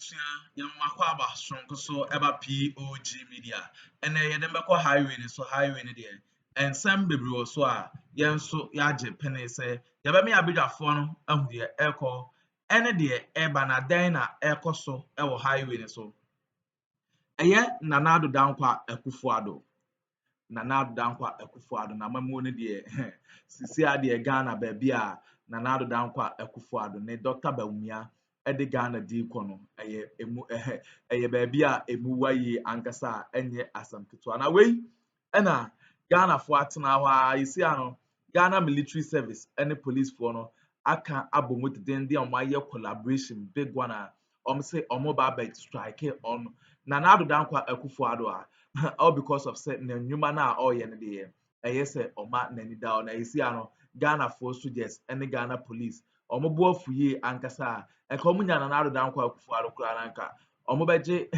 Abusua yamakwa aba strong so eba POG Media ene yedem beko highway ni so highway ni de ensem bebre so a yenso yaje pene se yaba me abedwafo no ahu de eko ene de eba na dan na eko so ewo highway ni so eye nanado dankwa Akuffo Addo nanado dankwa Akuffo Addo na mamu ni de sisi ade Ghana ba bia nanado dankwa Akuffo Addo ne Dr. Bawumia ede Ghana di kono eye ba bia emu waye ankasa enye asam keto na wei ena Ghana fo atena hwa yisi ano Ghana military service ene police for no aka abomoteden de omaye collaboration big one say omoba ba strike on nanado dankwa Akuffo Addo all because of say na nyuma na all ye ne de eye say oma nani da na yisi ano Ghana for soldiers ene Ghana police omobo afuye ankasa eka omunya nanado dankwa Akuffo Addo kura nanka omobeje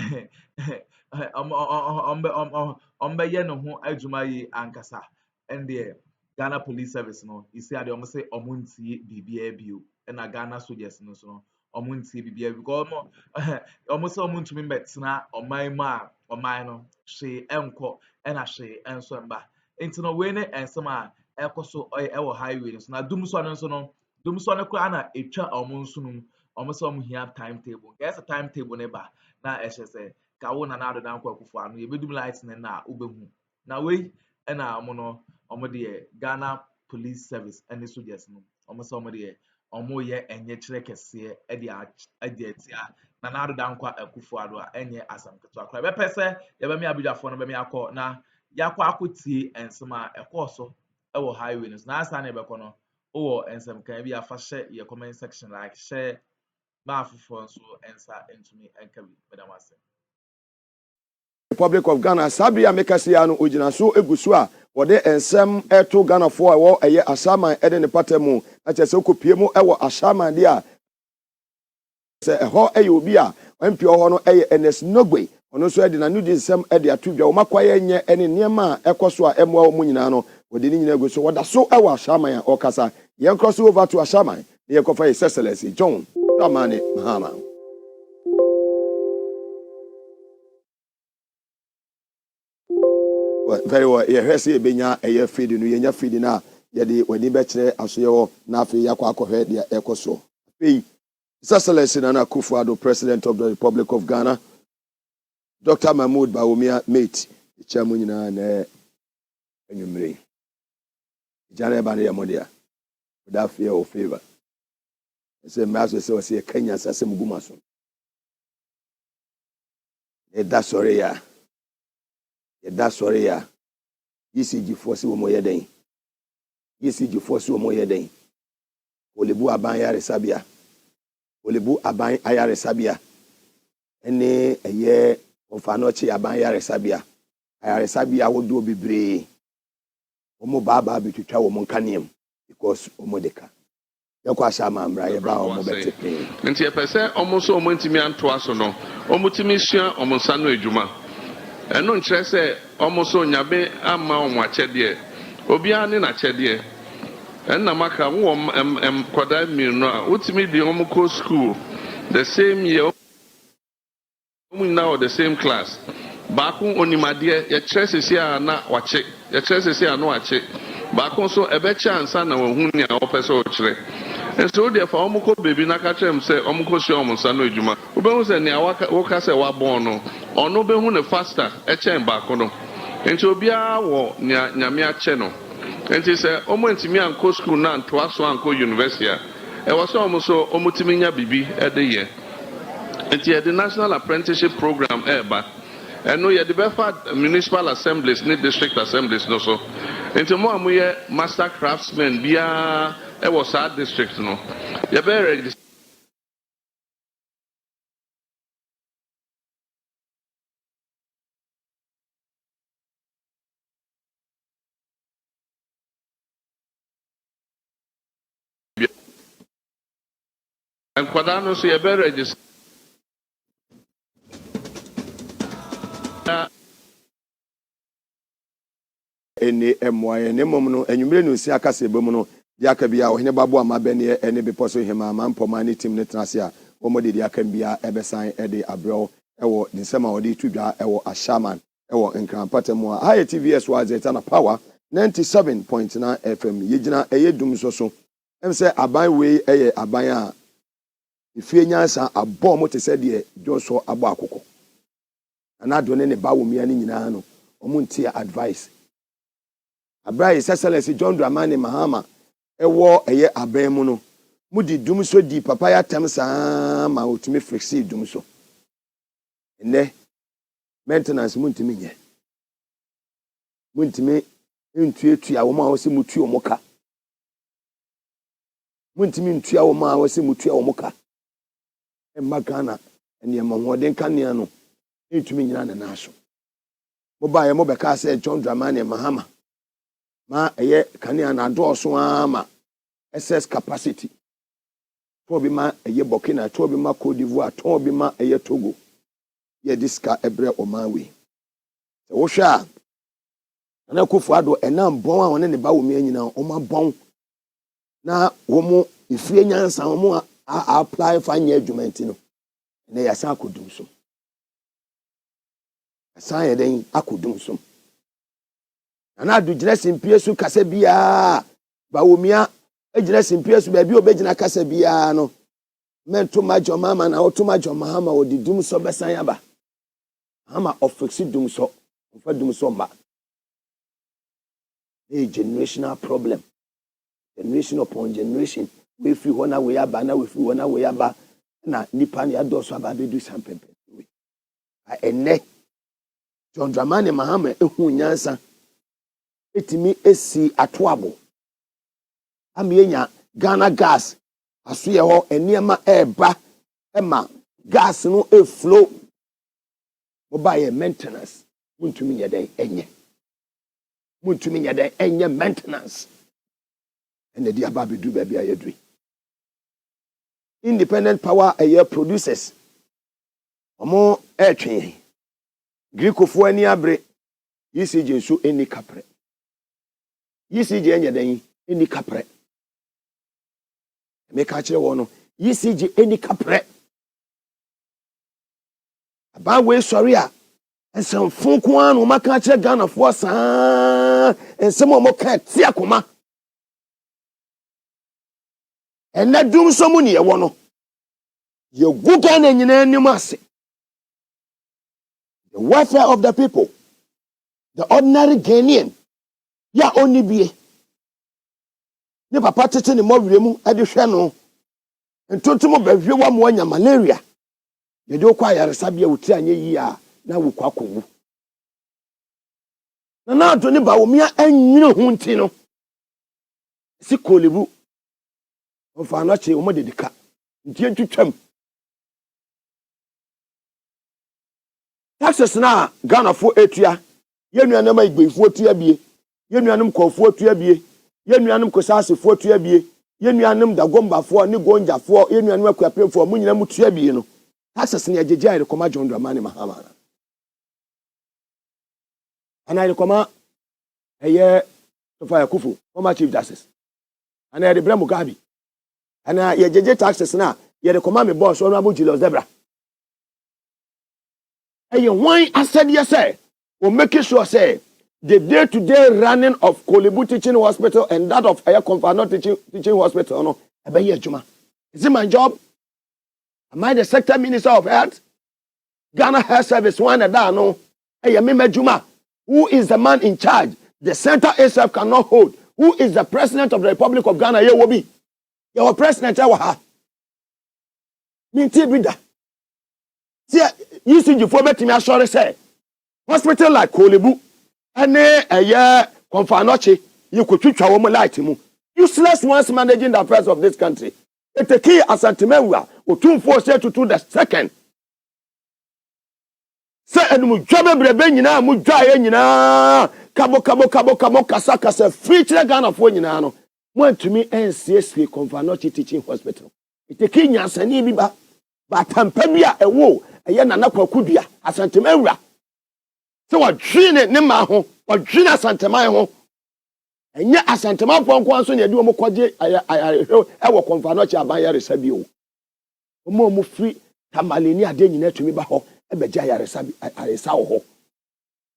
ombe ye no ho adwuma yi ankasa ende Ghana police service no isi ade say omuntie bibia bio na Ghana soldiers no so omuntie bibia because say omuntumi betena oman ma oman no hwe enko na hwe enso mba enti no we ne ensem a ekoso ewo highway so na dumso no so no dumso no kura na etwa omunsunum say omuhia timetable guess timetable ne ba na ehye say ka wo nanado dankwa Akuffo Addo yebedum light ne na ubehu na we na no de Ghana police service and soldiers no say de ye enye kire kese ade atia nanado dankwa Akuffo Addo enye asam keto akra be pese ye be me abidwafo no be me akọ na yakọ akotie ensem a ekoso ewo highway no na asa na be kono o ensem kan bi afa hye ye comment section like share ma afofo so ensa entumi enkabi bedamase Republic of Ghana Sabia Mekasiano Ujina so egusu a wode ensem eto Ghana fo ewo eye asaman ede ne patemu na chese okopie mu ewo asaman de a se eho eye obi a mpi oho no eye enes nogwe ono so ede na nudi nsem ede atudwa o makwaye nye ene niema ekoso a emwa mu nyina no wode ni nyina egusu woda so ewo asaman a okasa yen cross over to asaman ne yekofa Excellency John Dramani Mahama. Very well. Here say benya eye feed no yenya feed na ye de wani be kire asoye ho na afi yakwa akohwe de ekoso. Pay Excellency Nana Akuffo Addo, President of the Republic of Ghana, Dr. Mahmoud Bawumia mate chairman nyina na enwumre. Jana ba ne yamodia. Without fear or favor. Say maso say Kenya sase mugumaso. That's sorry ya. That's sorry ya. ECG force wo moye den. ECG force wo moye den. Olebu aban yare sabia. Olebu aban ayare sabia. Ene eye ofanochi aban yare sabia. Ayare sabia wo do bebre. Omo baba bitutwa wo monkanem because omo deka. Yakwa shama amra ye ba omo betepe. Nti e pese omo so omo ntimi anto aso no. Omo timi sua omo nsa no adwuma. Eno nkyerɛ sɛ ɔmo so nyabe ama ɔmo akyɛdeɛ obia ne na kyɛdeɛ ɛnna maka wo kwada mmiri no a wotimi di ɔmo kɔ school the same year ɔmo nyina the same class baako onimadeɛ yɛkyerɛ sesi a na wakye yɛkyerɛ sesi a no wakye baako so ɛbɛkyɛ ansa na wahu nea ɔpɛ sɛ ɔkyerɛ nso wo deɛ fa ɔmo kɔ beebi na ka kyerɛ m sɛ ɔmo kɔ sua ɔmo nsa no adwuma wobɛhu sɛ nea woka sɛ wabɔn no ɔno bɛhu ne faster ɛkyɛn baako no nti obiara wɔ nea nyame akyɛ no nti sɛ ɔmo ntumi ankɔ school na ntoa so ankɔ university a ɛwɔ sɛ ɔmo so ɔmo tumi nya bibi ɛde yɛ nti yɛde national apprenticeship program ɛɛba ɛno yɛde bɛfa municipal assemblies ne district assemblies no so nti mo a moyɛ master craftsmen biara ɛwɔ saa district no yɛbɛyɛ register nkwada no so yɛbɛyɛ register ene emwaye ne mom no enwumre no si akase bom no yaka bia ohene babo amabene ene beposo hema mampoma ne tim ne trase a wɔn de aka bia ɛbɛsan ɛde abrɛw ɛwɔ ne nsɛm a wɔde tu dwa ɛwɔ Ashaman ɛwɔ Nkrampatamu a ayɛ TVS wazeta na power 97.9 FM yegyina ɛyɛ dum so ɛm sɛ aban wei ɛyɛ aban a ifie nyansa abɔ mo te sɛ deɛ dwoso abɔ akokɔ ana do ne Bawumia ne nyinaa no ɔmo ntia advice Abraham Excellency John Dramani Mahama ɛwɔ ɛyɛ aban mu no mudi dum so di papa ya tam saa ma otumi flexi dum so ene maintenance muntumi nye muntumi ntuatua wo ma wo se mutua wo moka muntumi ntua wo ma wo se mutua wo moka emma Ghana ene ma hoden kanea no ntumi nyina na naso mo ba ye mo be ka se John Dramani Mahama ma eye kanea na dooso ama excess capacity to bi ma eye Burkina to bi ma Cote d'Ivoire to bi ma eye Togo ye diska ebre omanwe se wo hwa na Akuffo Addo enam bon a wona ne Bawumia nyina o ma bon na wo mo ifie nyansa wo mo apply for nya adwumenti no na ya sa akodum so asan ye den akodum so na Addo gyina simpie so kasa bia Bawumia egyina simpie so ba bi obegyina kasa bia no mento majo mama na otomajo Mahama odi dum so besan yaba Mahama ofixi dum so ofa dum so mba a generational problem. Generation upon generation. We free one way aba na we free one way aba na nipa ni ado so aba be do something. Ene John Dramani Mahama ehu nyansa etimi esi atoabo. Amienya Ghana gas aso ye ho eniema eba ema gas no e flow. Mo ba ye maintenance. Muntumi ye den enye. Muntumi nyada enye maintenance and the ababe do baby ayedri independent power air producers omo etwen Greekofo ani abre yisije nso eni kapre yisije enye dan eni kapre me ka kire wo no yisije eni kapre aba we sorry a ensem fonko anu maka kire Ghana fo saa ensem o mo ka ti akoma ena dum so mu ne ye wo no ye gu Ghana nyina anim ase the welfare of the people the ordinary Ghanaian ya oni bie ne papa tete ne mo wiremu ade hwe no ntontom ba hwe wa mo anya malaria ye de okwa yaresa bia wuti anye yi a na wo kwa kowu na Addo ne Bawumia anyina hu nti no si kolebu ofa na che o mo dedika nti entwetwam taxes na Ghana fo etua yenuanam Igbefo tua bie yenuanam Kofo tua bie yenuanam Kosase fo tua bie yenuanam Dagomba fo ne Gonja fo yenuanam Akuapem fo mu nyina mu tua bie no taxes na agege ayre koma John Dramani Mahama ana ayre koma eye to fa Akuffo former chief justice ana ayre Bremo Gabi ana ye jeje taxes na ye de koma me boss Honorable Julius Debra eye wan asade ye say o make sure say the day-to-day running of Kolebu Teaching Hospital and that of Akroma teaching Hospital no ebe ye adwuma. Is it my job? Am I the sector minister of health? Ghana Health Service one and that no eye me adwuma. Who is the man in charge? The center itself cannot hold. Who is the president of the Republic of Ghana? Ye will be. Your president ha. Minti bida. See, you see you for betting me assure say hospital like Kolebu ene eye konfanoche you could twitwa wo light mu. Useless ones managing the affairs of this country. It a key asantemewa otumfo say to the second. Say enu dwabe brebe nyina mu dwae nyina kabo kasa feature Ghana fo nyina no moantumi NCSC Konfanochi Teaching Hospital. It a key nyansani bi ba batampa bia ewo eye nana kwakudua asantemewa. So what dream ne ma ho what dream asanteman ho enye asanteman ponko anso ne de o mokwaje ewo Konfanochi aban yare sabi o Omo free tamalini ade nyina tumi ba ho e be gya yaresa wo ho.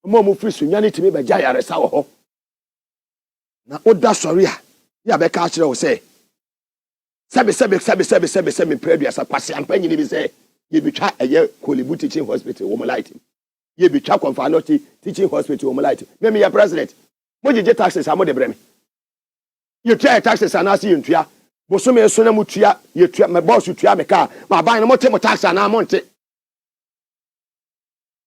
Omo free sunyane tumi be gya yaresa wo ho. Na oda sori a ya be ka kire wo say sebe predia sa kwase ampanyi ni bi say ye bitwa eye Kolebu teaching hospital wo light. Ye bitwa Konfanoti teaching hospital wo light. Me ya president. Mo jeje taxes amo de breme. Ye try taxes anasi yentua. Boso me so na mutua ye tua me boss tua me ka ma ban no mo te mo tax na mo nte.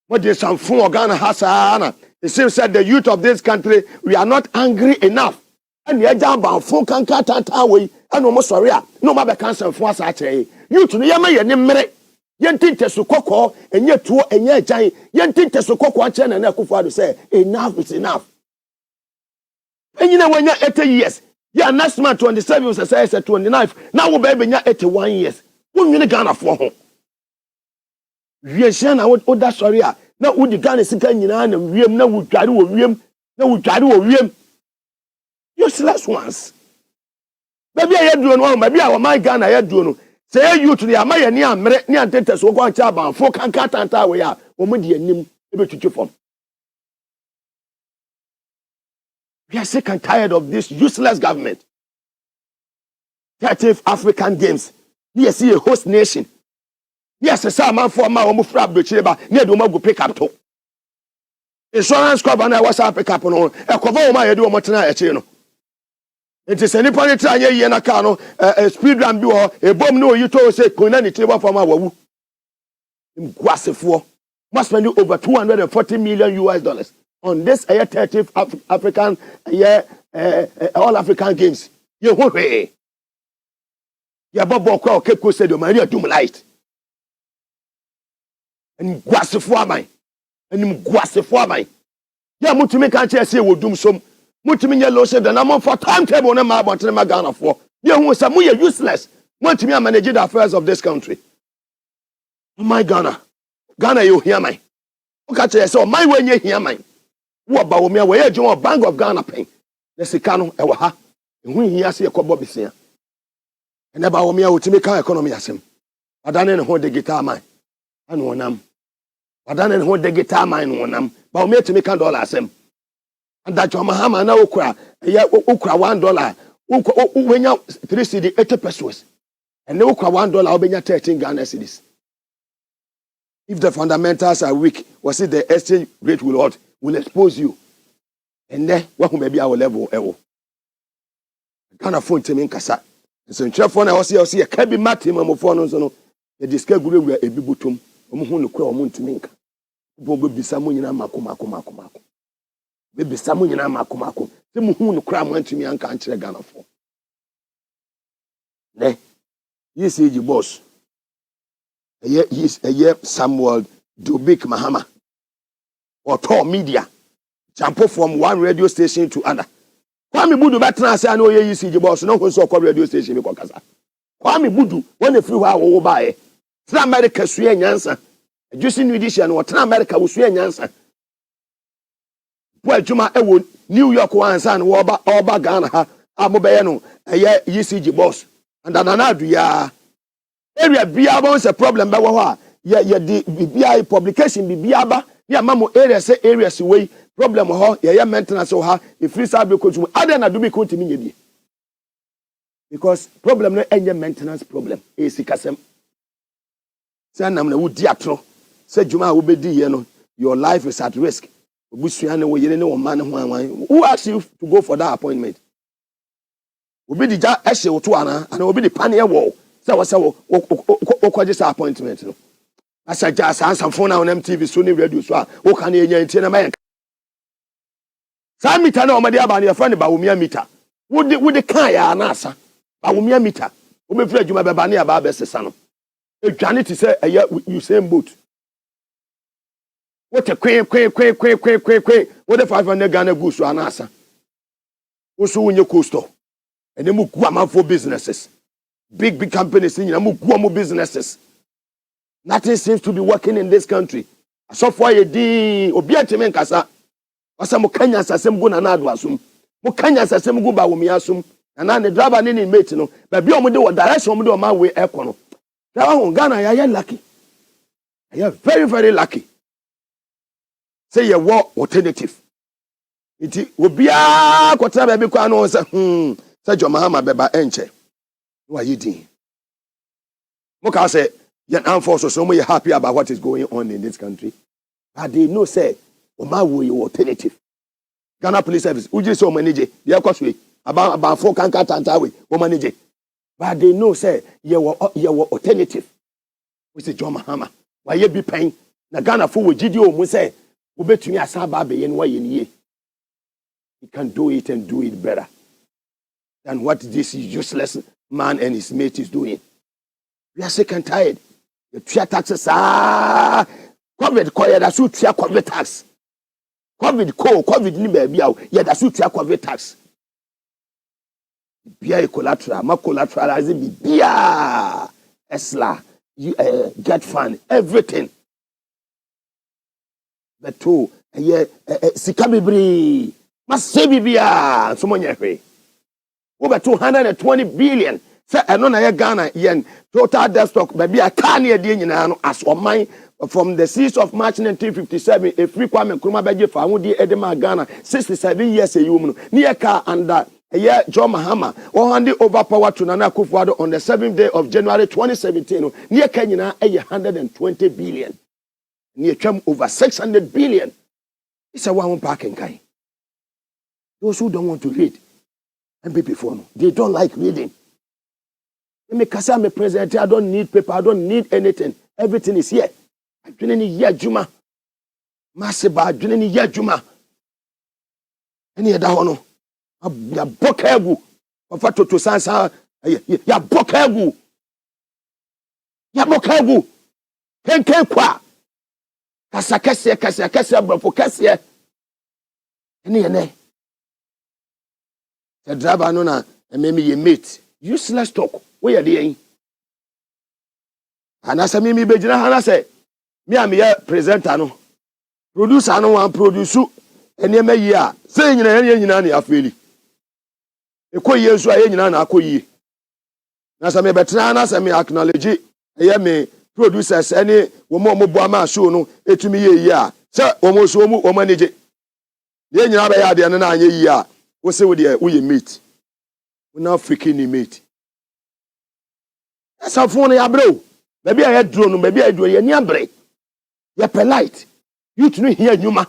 Mo de sanfun organ hasa na. It seems that the youth of this country we are not angry enough. And ye jamba fun kan ka tata we and no sorry a no ma be kan sanfun asa kire. Youth no ye ma ye ni mmere. Ye ntinte so kokko enye tuo enye agyan ye ntinte so kokko akire na Akuffo Addo say enough is enough. Enyina wanya 80 years. Yeah, next month 27 was say 29. Now we baby nya 81 years. Wonwene Ghana for ho. Wiehia na wo da sorry a na wo di Ghana sika nyina na wiem na wo dware wo wiem na wo dware wo wiem. Useless ones. Baby aye duo no baby a wo man Ghana aye duo no. Say youth ni amaye ni amre ni antete so kwa ncha banfo kanka tanta we a wo mo di anim e betwitwe fom. We are sick and tired of this useless government. 30th African Games. Yes, see a host nation. Yes, a salmon for my home frab cheba near the Mogu pick up to. Insurance cover and I was up pick up on a cover my do Motana Chino. It is any point try Yanakano, a speed run duo, a bomb no you told say Kunani table from our woo. In Guasifo must spend over $240 million US. On this 30th African all African Games. You won't pay. Ya Bobo Kwa Cape Coast Stadium, Maria Doom Light. And Guasifo mine. And Guasifo mine. Ya Mutumi can't say will doom some. Mutumi yellow said the number for timetable on a map on Ghana for. You who some useless. Want to me manage the affairs of this country. Oh my Ghana. Ghana, you hear me. Okay, so my way you hear me. What Bawumia we join Bank of Ghana pen. The Sikano ewa ha. When he has a kobo bisia. And Bawumia ultimate economy asem. Adane ho de guitar mine. Anu onam. Adane ho de guitar mine onam. Bawumia to make $1 asem. And that your Mahama na ukra $1. Wenya 3 cedi 80 pesos. And the ukra $1 obenya 13 Ghana cedis. If the fundamentals are weak, was it the exchange rate will expose you. And then what will be our level ewo. Ghana phone to me kasa. So phone I was see a kabi mati mamo phone no. The disca guru we e bibutum. Omo hu no kwa omo ntimi nka. Bo bisa mu nyina mako. Be bisa mu nyina mako. Se mu hu no kwa mo ntimi anka ankyere Ghana phone. Ne. Yes age boss. Eye Samuel Dubik Mahama. Or POG Media. Jump from one radio station to another. Kwame Budu better say I know you see boss no so call radio station because kasa. Kwame Budu when the free wa wo buy. Tra America sua nyansa. Juicy new edition or Tra America wo sua nyansa. Boy Juma ewo New York one san wo oba Ghana ha amobe no eye ECG boss. And anadu ya area bia won's a problem be wo ho a ye di bia publication bia ba ya mamo area say areas way problem ho ya maintenance ho ha e free service ko tum ade na do be continue nye bi because problem no enye maintenance problem e sikasem say nam na wudi atro say juma wo be di ye no your life is at risk obusua ne wo yere ne wo man ho anwan who asked you to go for that appointment obi di ja ehye wo to ana obi di pane wo say wo kwaje sa appointment no asa ja sa phone na on MTV so ne radio so a wo kan enya ntie na mayen sa mita na o made aba na your friend Bawumia mita wo de kan ya na asa Bawumia mita o be free adwuma be ba na ya ba be sesa no edwane ti say you same boat what a kwen what the 500 Ghana go so na asa wo so wonye coaster and them go am for businesses big companies in them go am businesses. Nothing seems to be working in this country. So far, obi ateme nkasa. Asa mo kanya asasem go na ado asum. Mo kanya asasem go Bawumia asum. Na ne driver ne mate no. Ba bi omo de wo direction omo de o man we ekọ no. Ghana, you're lucky. You're very, very lucky. Say you war alternative. It will be a quarter baby kwano say John Mahama beba enche. What are you doing? Moka say you're unforced, so you're happy about what is going on in this country. But they know say Oma will your alternative. Ghana Police Service, Uji so manage, they are costly about 4 canker tantawe, or manage. But they know say your alternative. We say John Mahama. Why you be paying? Na Ghana for we GDO we say we bet me asaba be yen why ye. He can do it and do it better than what this useless man and his mate is doing. We are sick and tired. The tria taxes COVID call that's who tria COVID tax. COVID ni baby out. Yeah, that's who tria COVID tax. Bia collateral, ma collateral as it be bia esla. You get fun, everything. But to Sikabibri, Masibia, someone yefe. Over 220 billion. Say, I know na Ghana yen total debt stock, maybe a canny dinner as or mine from the 6th of March 1957. A free Kwame Nkrumah Beji Famudi Edema Ghana, 67 years a human. Near car under. John Mahama, or handed over power to Nana Akuffo on the 7th day of January 2017. Near Kenya, 120 billion. Near Trump, over 600 billion. It's a one parking kind. Those who don't want to read and be before me, they don't like reading. They make us I'm a president. I don't need paper. I don't need anything. Everything is here. I don't need Juma. Masiba, I don't need Juma. Any other one? Ya bokegu ofato to sansa ya bokegu kenken kwa kasa brofo kase ene the driver no na ememi ye mate useless talk we ye dey anasa mimi bejina hanase me am ye presenter no producer no wan produce enema yi a say nyina na afeli ekoyi enso aye nyina na akoyi na sa me betra na sa me acknowledge eye me producers any wo mo bo ama show no etumi ye yi a se wo mo so wo manage ye nyina ba ya de na anye yi a wo se wo de wo ye mate wo na african ni mate esa phone ya bro ba bia ya duro no ba bia duro ye ni abre ye polite youth no hia nyuma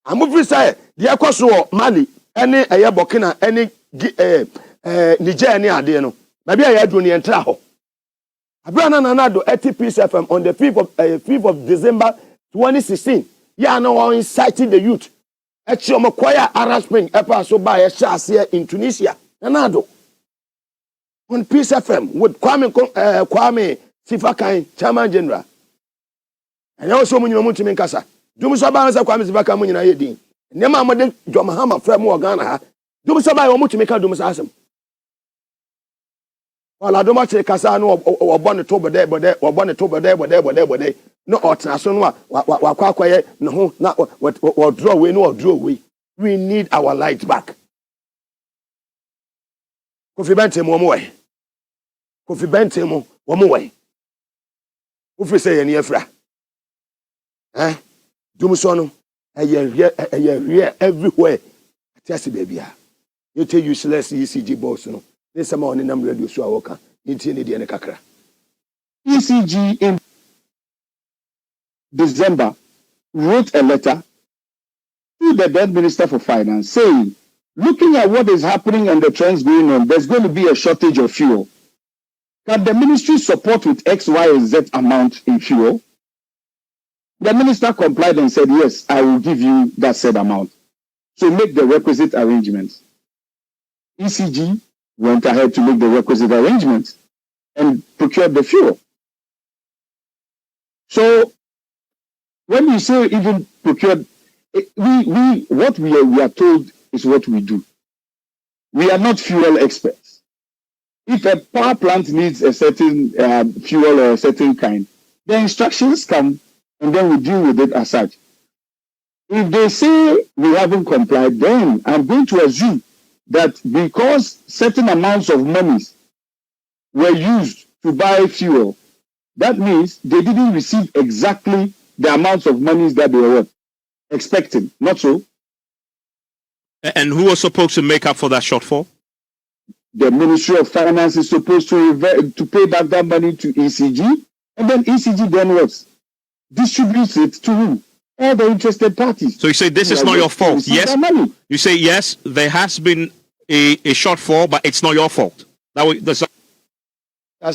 amufri say de ekoso Mali any eye Burkina any Niger ni ade no ba bia ya duro ni entra ho Abrana Nanado 80 PSFM on the 5th of December 2016 ya no one inciting the youth echi omo choir Arab Spring epa so ba here in Tunisia Nanado on PSFM with Kwame Sifakan Chairman General and also munyo mutimi nkasa dum so ba nsa Kwame Sifakan munyina yedin nema amode John Mahama frem Ghana ha dum so ba yo mutimi ka dum so asem wala do ma che kasa no obone to bode no otraso no wakwakoye ne ho na draw away we need our light back Kofi Benton mo we Kofi say ye ne afra dum so no eye everywhere atiase bia you tell useless ECG boss no this summer on the radio show awoka inti ne de ne kakra ECG in December wrote a letter to the then Minister for Finance saying, looking at what is happening and the trends going on, there's going to be a shortage of fuel. Can the ministry support with X, Y, and Z amount in fuel? The minister complied and said, yes, I will give you that said amount. So make the requisite arrangements. ECG went ahead to make the requisite arrangements and procured the fuel. So when you say even procured, what we are told is what we do. We are not fuel experts. If a power plant needs a certain fuel or a certain kind, the instructions come and then we deal with it as such. If they say we haven't complied, then I'm going to assume that because certain amounts of monies were used to buy fuel, that means they didn't receive exactly the amounts of monies that they were expecting. Not so. And who was supposed to make up for that shortfall? The Ministry of Finance is supposed to pay back that money to ECG, and then ECG then what? Distributes it to who? All the interested parties. So you say this is not your fault. Yes. You say yes, there has been a shortfall, but it's not your fault. That's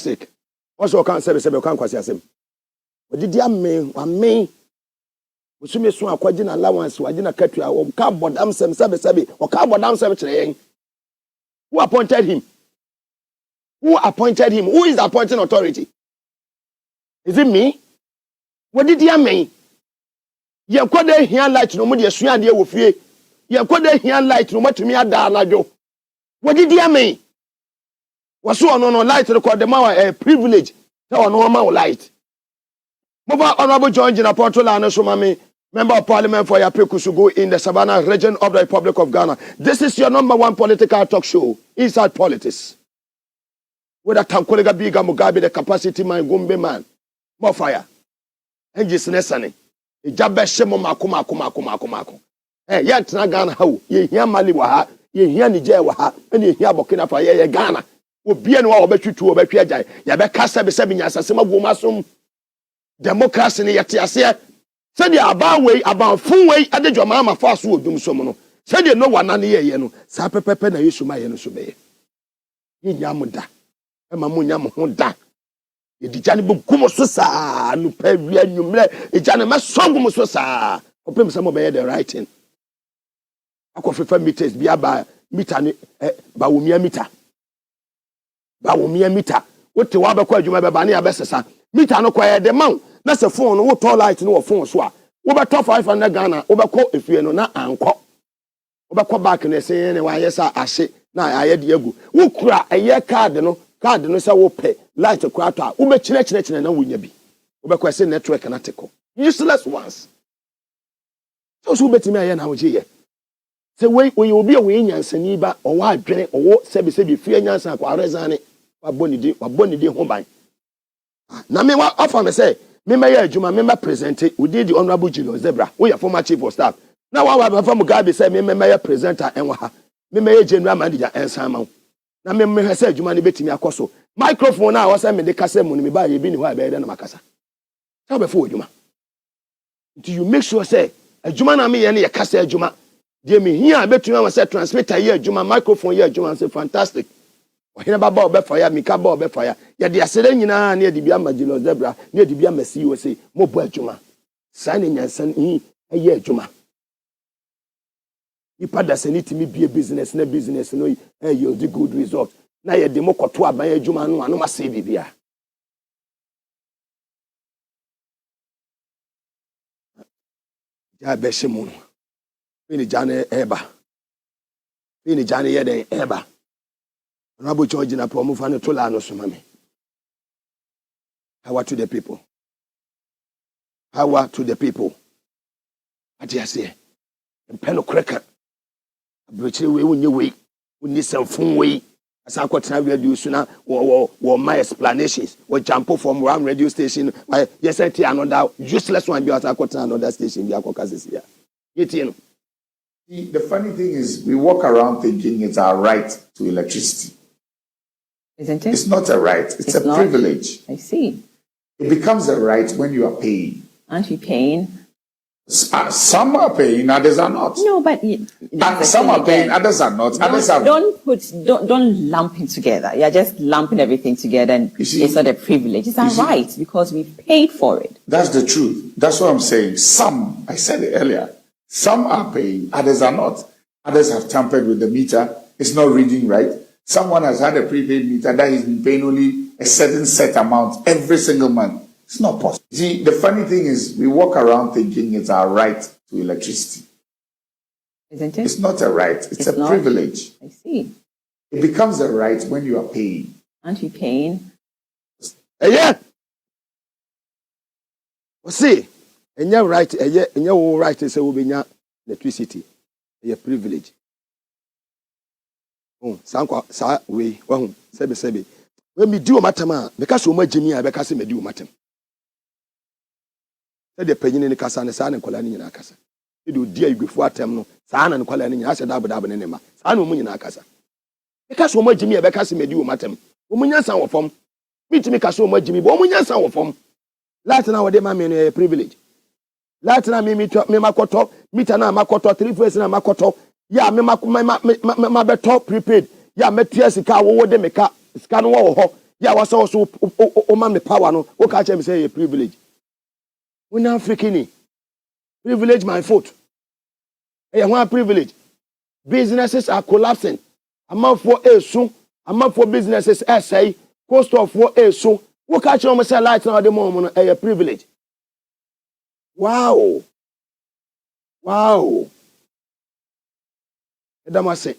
it. Also, can't say can't quite say. But did you mean? Usumi so akwaji na allowance waji na katua o ka bodam sem sebe o ka bodam sem kire. Who appointed him? Who appointed him? Who is the appointing authority? Is it me? What did you mean? Ye kwade hia light no mo de sua de wo fie. Ye kwade hia light no matumi ada anajo. What did you mean? Waso no light record the man privilege. Say no man light. Move Honorable John Jina Portola and Somami, Member of Parliament for Yapekusugu in the Savannah region of the Republic of Ghana. This is your #1 political talk show, Inside Politics. With a Tankolega Biga Mugabe, the capacity man, Gumbe man, more fire. And just nesane. Ijabeshemo mako. Eh, yet na Ghana how, ye hear Mali waha, ye hear Niger waha, and ye hear Burkina Faso, ye Ghana. Obi no obetu to obetwa jai. Ya be kasa be sebi nyasasema gomasum. Democracy ni yete ase said the about fun way adejo Mahama fa so odum so no said the no wana ne ye no sa pepepe na yesu ma ye no so be ye nyam da e ma mo nyam ho da ye di jane bugum so sa no pa wi anwumre e jane me songum so sa opem se mo be the right thing akofefa meters bi aba meter ni Bawumia meter wote wa be kwa adwuma be ba ne ya be sesa meter no kwa the man na se phone no wo to light no wo phone so a wo be to 500 Ghana wo be ko efie no na anko wo be ko back no se ne wa yesa ahye na aye de agu wo kura eye card no se wo pe light kwa to a wo be kire na wo nya bi wo be ko se network na teko useless ones so wo betimi aye na wo je se we obi a we nyansani ba o wa adwene o wo sebe fie nyansan kwa rezane wa boni di ho ban na me wa offer me say me may adwuma me present we did the Honorable Julius Zebra we are former chief of staff now wa from Mugabe say me may presenter enwa ha me may general manager ensan ma na me say adwuma ne betimi akoso microphone na wa say me de kasa mu me ba ye bi ni ho abede na makasa say be for adwuma until you make sure say adwuma na me ye na ye kasa adwuma de me hia betumi wa say transmitter ye adwuma microphone ye adwuma say fantastic. Hina baba obefaya mika ba obefaya ya de asere nyina na de bia Julius Zebra na de bia masi wo se mo bo adwuma sa ne nyansan hi eye adwuma ipa da se nitimi bia business no yield the good result na ye de mo koto aban adwuma no anu ma se bibia ja be shemu no ni jane eba ni jane ye den eba Honorable George na po mufa no tola no soma me. Power to the people. Power to the people. Ati ase. Mpeno kreka. Abrochire we wonye we. Wonni samfun we. Asa kwotena radio so na wo my explanations. Wo jump from one radio station. Yes enti another useless one bi asa kwotena another station bi akokasisi ya. Yeti no. The funny thing is we walk around thinking it's our right to electricity. Isn't it? It's not a right. It's a privilege. I see. It becomes a right when you are paying. Aren't you paying? Some are paying, others are not. No, but some are paying, others are not. Don't lump it together. You're just lumping everything together, and it's not a privilege. It's a right because we've paid for it. That's the truth. That's what I'm saying. Some, I said it earlier, some are paying, others are not. Others have tampered with the meter. It's not reading right. Someone has had a prepaid meter that he's been paying only a certain set amount every single month. It's not possible. See, the funny thing is we walk around thinking it's our right to electricity. Isn't it? It's not a right. It's a privilege. I see. It becomes a right when you are paying. Aren't you paying? Yeah. See, and you're right. And you're right to say we be electricity. A privilege. Sanko sa we sebe When me do matama, because so much Jimmy, I because me do matam. The penny in the casa and the son and colony in Akasa. You do dear before term, son and colony, I said, Dabba in Nema, son of Munakasa. Because so much Jimmy, because me do matam. Woman, son of form. Me to make a so much Jimmy, woman, son of form. Latin our day, mammy, a privilege. Latin, me makoto, mitana makoto, 3 years in a makoto. Ya, me my better prepaid. Ya, me tears a car, what they make up, scan wall. Ya, was also my power. No, what catch him say a privilege. We now freaking privilege my foot. Hey, one privilege. Businesses are collapsing. Amount for a soon, amount for businesses, essay, cost of for a soon. What catch him say light now at the moment, a privilege. Wow. Wow. Edamase.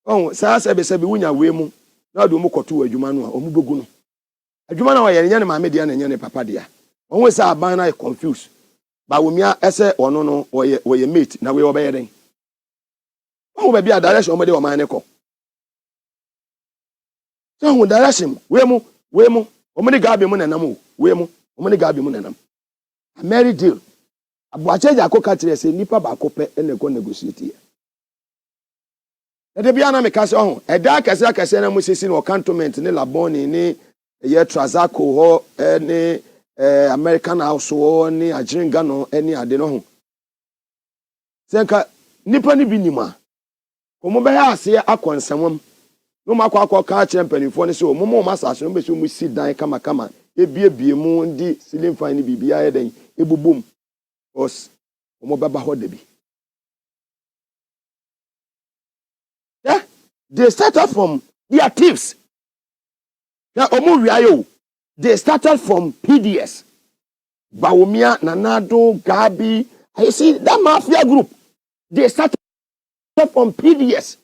Oh, sebe wunya wemu. Na do mo koto adwuma no a omu begu no. Adwuma na ye nyane maame dia na nyane papa dia. Onwe say aban na confused. Bawumia ese ono no woye mate na we obeye den. Omo ba bia direction omo de o man ne ko. So direction wemu omo ne gabe mu nanam o. Wemu omo ne gabe mu nanam. A married deal. Abuacheja akoka kire se nipa ba kope ene go negotiate. Ede bia na me ka se ho, eda kase na musisi no cantonment ne Laboni ne ye Trazaco ho ne American House ho ne Ajiringa no ene ade no ho. Senka nipa ni bi nima. Komo be ya ase akonsamam. No makwa ka kire mpanifo ne se o momo masase no be se mu si dan kama ebie mu ndi ceiling fan ni bibia ye den ebubum. Os omo baba ho de bi. Yeah, they started from their thieves. Yeah, they started from PDS. Bawumia, Nanado, Gabi. You see that mafia group. They started from PDS.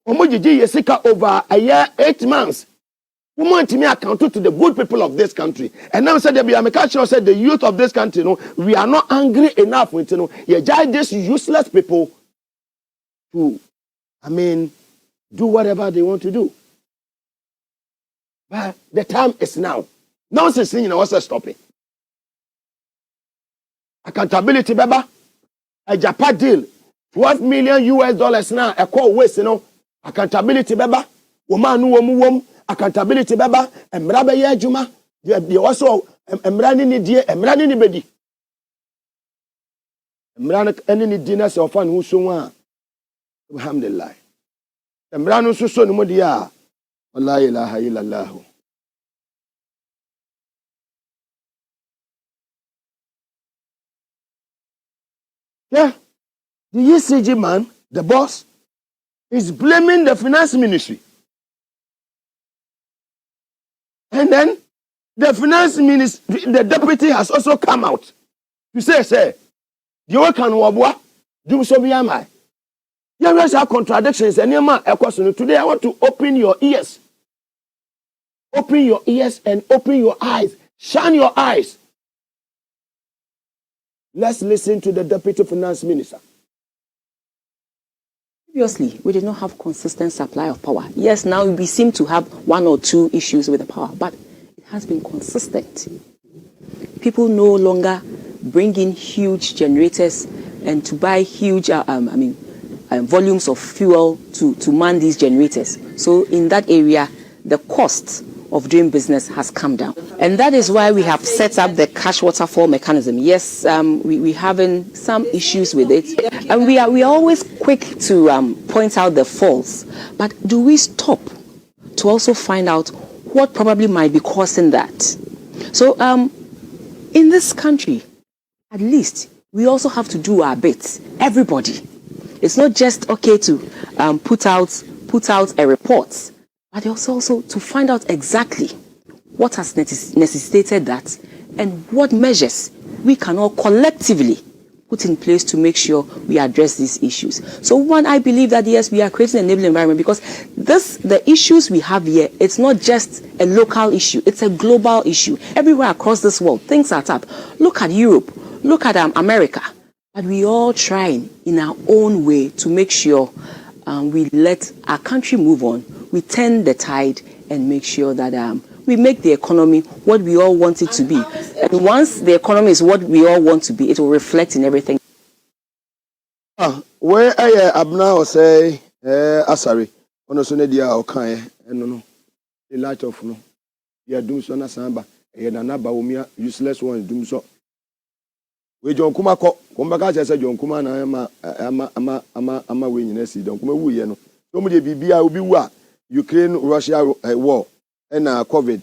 Omojiji Yesika over a year, 8 months. Who want me accounted to the good people of this country. And now said said the youth of this country, we are not angry enough with you judge these useless people to do whatever they want to do. But the time is now. Nonsense, what's the stopping? Accountability, baba. A Japan deal. $12 million now. A call waste, Accountability, baba. Woman. Accountability, baba. Emrabe ye juma. They also emrani ni die, emrani ni bedi. Emrani eni ni dinner se ofan hu so wa. Alhamdulillah. Emrani so no dia. La ilaha illallah. Yeah. The ECG man, the boss, is blaming the finance ministry. And then the finance ministry, the deputy has also come out to say, you can wabwa, do so be am I. There are contradictions and today I want to open your ears. Open your ears and open your eyes. Shine your eyes. Let's listen to the deputy finance minister. Previously, we did not have consistent supply of power. Yes, now we seem to have 1 or 2 issues with the power, but it has been consistent. People no longer bring in huge generators and to buy huge, volumes of fuel to man these generators. So in that area, the cost of doing business has come down. And that is why we have set up the cash waterfall mechanism. Yes, we're having some issues with it. And we are always quick to point out the faults. But do we stop to also find out what probably might be causing that? So in this country, at least, we also have to do our bit. Everybody. It's not just okay to put out a report, but also to find out exactly what has necessitated that and what measures we can all collectively put in place to make sure we address these issues. So one, I believe that yes, we are creating an enabling environment because the issues we have here, it's not just a local issue, it's a global issue. Everywhere across this world, things are tough. Look at Europe, look at America. But we all trying in our own way to make sure we let our country move on, we turn the tide and make sure that we make the economy what we all want it to be. And once the economy is what we all want to be, it will reflect in everything. Where I abna or say, sorry, on so nedia or kind, and no, the light of no, ya doom so na samba, na Bawumia, useless one, doom so. We John Kumako, Kumbaka said John Kumana, ama winning a seed, don't come away, no. Somebody be Ubiwa, Ukraine, Russia war, and COVID,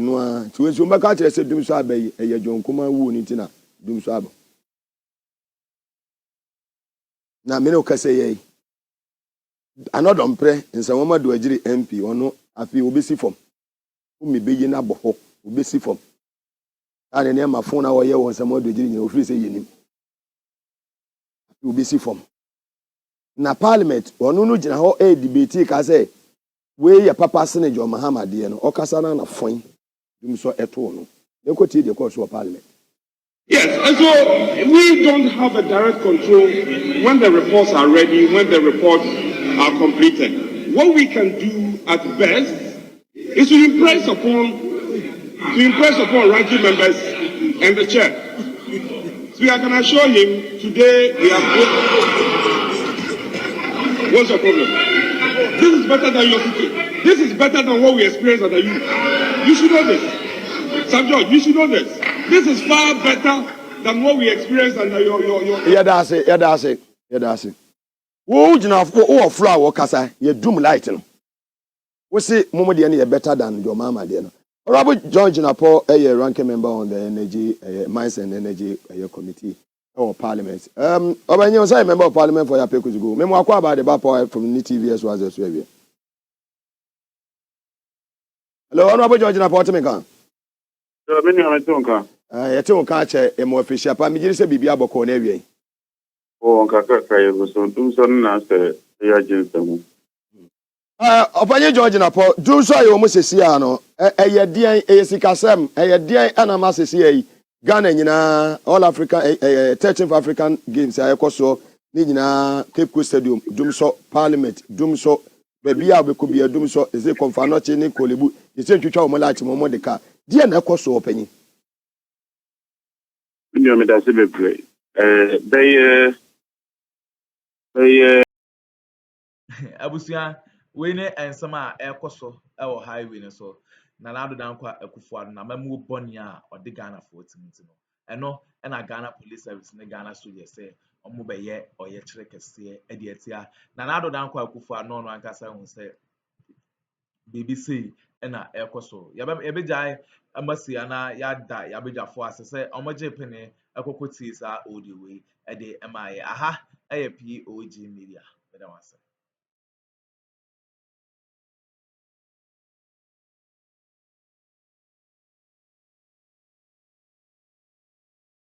no, to his Umbaka said doom so bay, a John Kuma woo nitina, doom so. Na me no kase ye another mpre nsa woma do agiri MP ono afi obesi fom umi beyi na boho obesi fom ane ne ma phone na wo ye won sama do agiri nyina ofiri se yenim afi obesi fom na parliament ono no gina ho debate ka say we ye papa senator Mahama de no okasa na fon dum so eto no ekoti de course of parliament. Yes, and so we don't have a direct control when the reports are ready, when the reports are completed. What we can do at best is to impress upon ranking members and the chair. So I can assure him today we have. What's your problem? This is better than your situation. This is better than what we experienced at the youth. You should know this. Sam George, you should know this. This is far better than what we experienced under your. Yeah, that's it. Wo jina o flower kasa ye doom light no. We say momo de na better than your mama de no. Robert George Napo ranking member on the energy mines and energy committee or parliament. Obanyo say member of parliament for your people to go. Memo akwa about the Bapo from NTV as well as well. Hello, Honorable George Napo Temeka. Yete on ka che emo official pa mi se bibia boko na awie. On ka ye so dum so na se ya jinsamu. Opanye George na po dum so ye omo sesi a no eye dian sikasem eye dian ana ma sesi yi Ghana nyina All African 13th African Games ayekoso ni nyina Cape Coast Stadium dum so parliament dum so bebia obeko bia dum so eze konfa chi ni kolebu yese twitwa omo lati mo de ka die na ekoso opanyi. Abusia we ne ensama ekoso ewo highway ne so na Addo dankwa Akuffo na mamu boni a odi Ghana for timiti no eno na Ghana Police Service ne Ghana Soldiers say omo beye oye kire kese e de atia na Addo dankwa Akuffo no no ankasa hu say BBC na ekoso yabejai amasi ana yada yabejafo asese omoje pene ekokoti sa all the way e de MI aha POG Media.